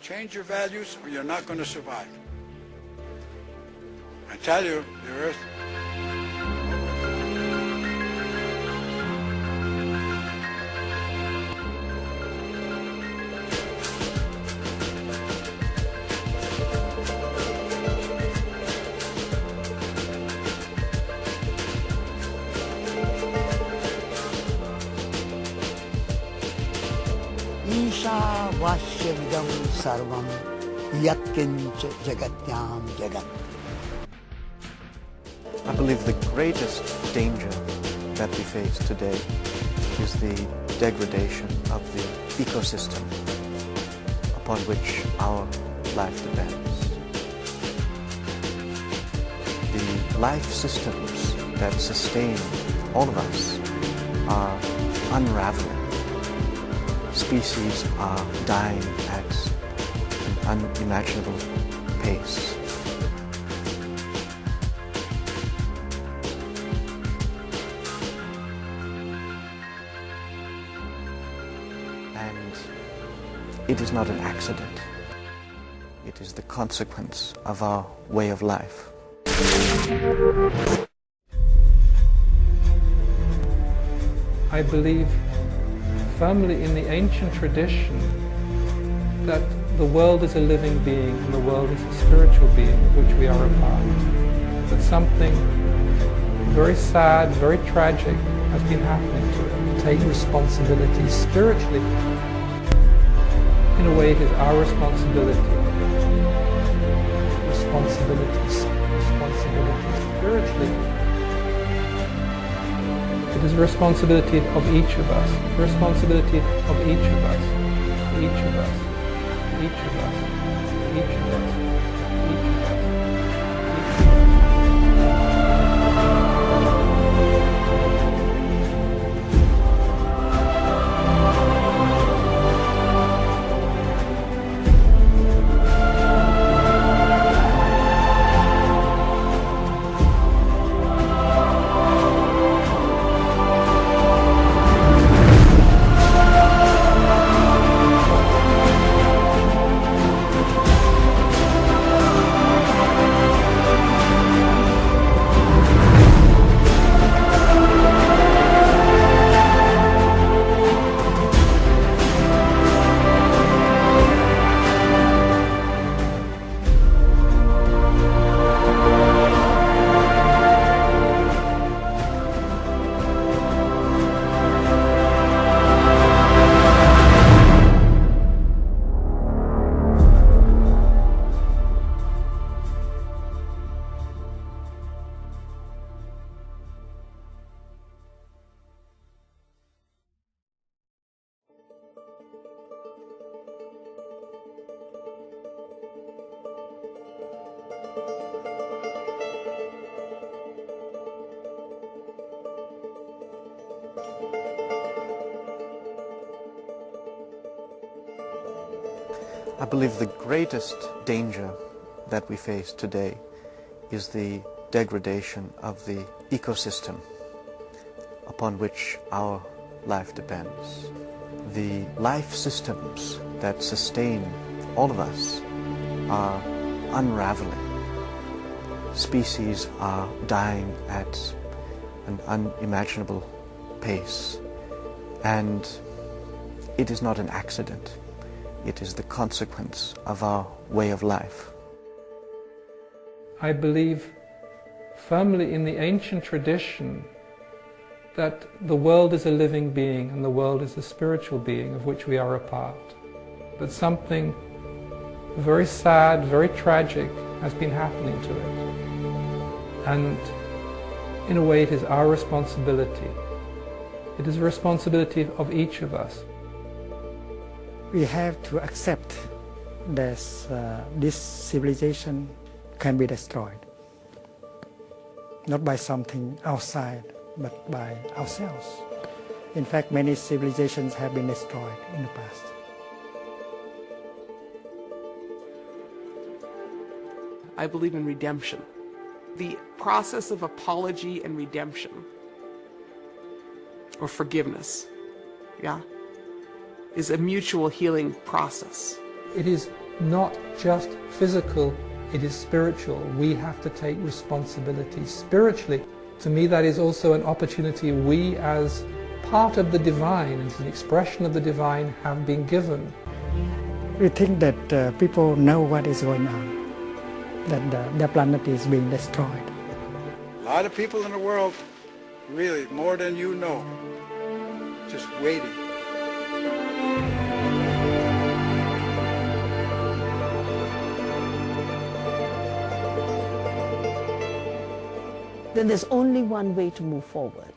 Change your values or you're not going to survive. I tell you, the earth. ईशावास्यमिदं सर्वं यत्किञ्च जगत्यां जगत्. I believe the greatest danger that we face today is the degradation of the ecosystem upon which our life depends. The life systems that sustain all of us are unraveling. Species are dying at an unimaginable pace. And it is not an accident. It is the consequence of our way of life. I believe firmly in the ancient tradition that the world is a living being and the world is a spiritual being of which we are a part. That something very sad, very tragic has been happening to it. Take responsibility spiritually. In a way, it is our responsibility. Responsibility spiritually. It is a responsibility of each of us. The responsibility of each of us. Each of us. Each of us. Each of us. Each of us. I believe the greatest danger that we face today is the degradation of the ecosystem upon which our life depends. The life systems that sustain all of us are unraveling. Species are dying at an unimaginable pace. And it is not an accident. It is the consequence of our way of life. I believe firmly in the ancient tradition that the world is a living being and the world is a spiritual being of which we are a part. That something very sad, very tragic has been happening to it. And in a way, it is our responsibility. It is a responsibility of each of us. We have to accept that this civilization can be destroyed, not by something outside, but by ourselves. In fact, many civilizations have been destroyed in the past. I believe in redemption. The process of apology and redemption, or forgiveness, is a mutual healing process. It is not just physical, it is spiritual. We have to take responsibility spiritually. To me, that is also an opportunity we, as part of the divine, as an expression of the divine, have been given. We think that people know what is going on, that the planet is being destroyed. A lot of people in the world, really, more than you know, just waiting. Then there's only one way to move forward,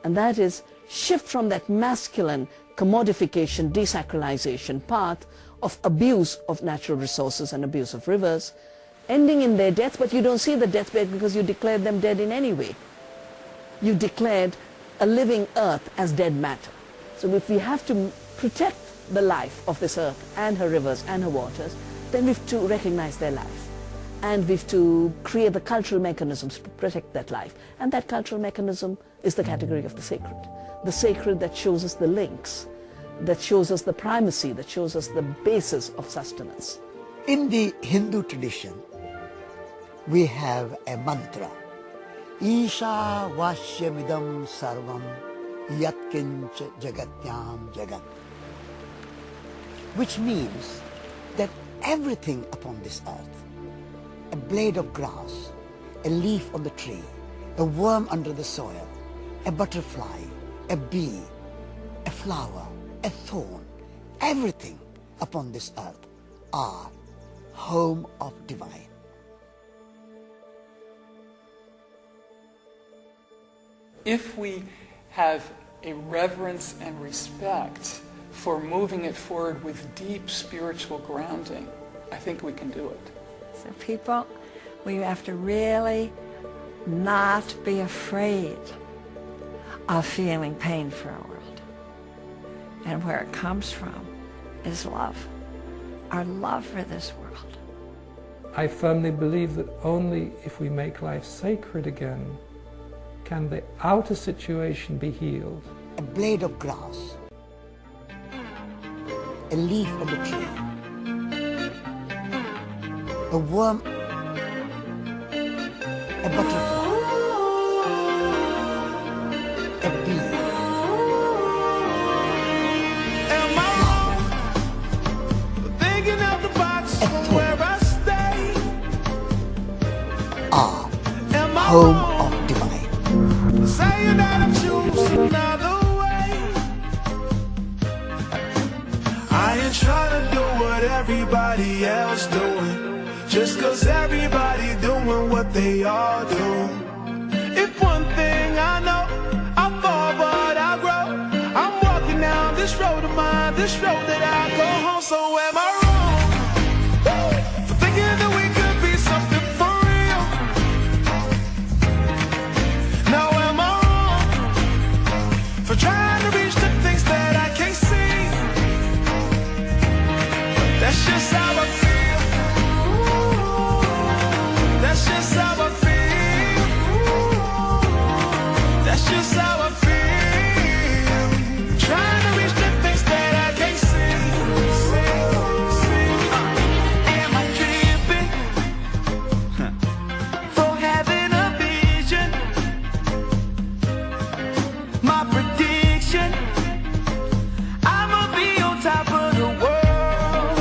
and that is shift from that masculine commodification, desacralization path of abuse of natural resources and abuse of rivers, ending in their death, but you don't see the deathbed because you declared them dead in any way. You declared a living earth as dead matter. So if we have to protect the life of this earth and her rivers and her waters, then we have to recognize their life. And we have to create the cultural mechanisms to protect that life. And that cultural mechanism is the category of the sacred. The sacred that shows us the links, that shows us the primacy, that shows us the basis of sustenance. In the Hindu tradition, we have a mantra, Isha Vashyamidam Sarvam Yatkincha Jagatyam Jagat, which means that everything upon this earth, a blade of grass, a leaf on the tree, a worm under the soil, a butterfly, a bee, a flower, a thorn, everything upon this earth are home of divine. If we have a reverence and respect for moving it forward with deep spiritual grounding, I think we can do it. So people, we have to really not be afraid of feeling pain for our world. And where it comes from is love, our love for this world. I firmly believe that only if we make life sacred again can the outer situation be healed. A blade of grass, a leaf on the tree, a worm, a butterfly, a bee, Am I wrong for thinking of the box from where I stay? are Am I home wrong of divine. for saying that I'm choosing another way? I ain't trying to do what everybody else doing, just cause everybody doing what they all do. If one thing I know, I fall but I grow. I'm walking down this road of mine, this road that I go home. So am I wrong for thinking that we could be something for real? Now am I wrong for trying to reach the things that I can't see? That's just how I feel. That's just how I feel. That's just how I feel. Trying to reach the things that I can't see. Am I tripping for having a vision? My prediction, I'ma be on top of the world.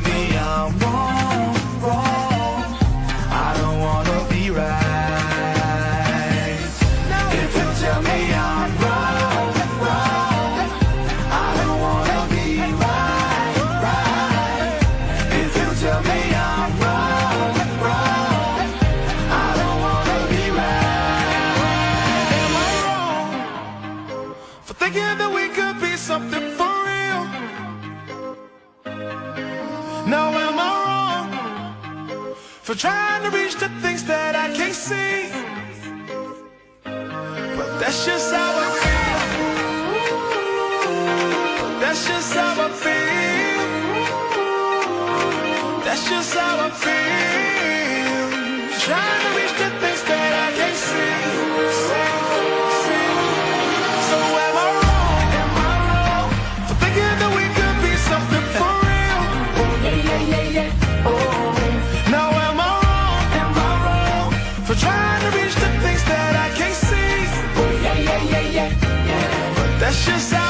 tell me I'm wrong, wrong, I don't wanna be right. If you tell me I'm wrong, wrong, I don't wanna be right, right. If you tell me I'm wrong, wrong, I don't wanna be right. Am I wrong for thinking that we could be something for real? Now am I wrong for trying to reach the things that I can't see? But that's just how I feel. That's just how I feel. That's just how I feel. Trying to reach the things that I can't see. So am I wrong for thinking that we could be something for real? Now am I wrong for trying to reach the things that I can't see? But that's just how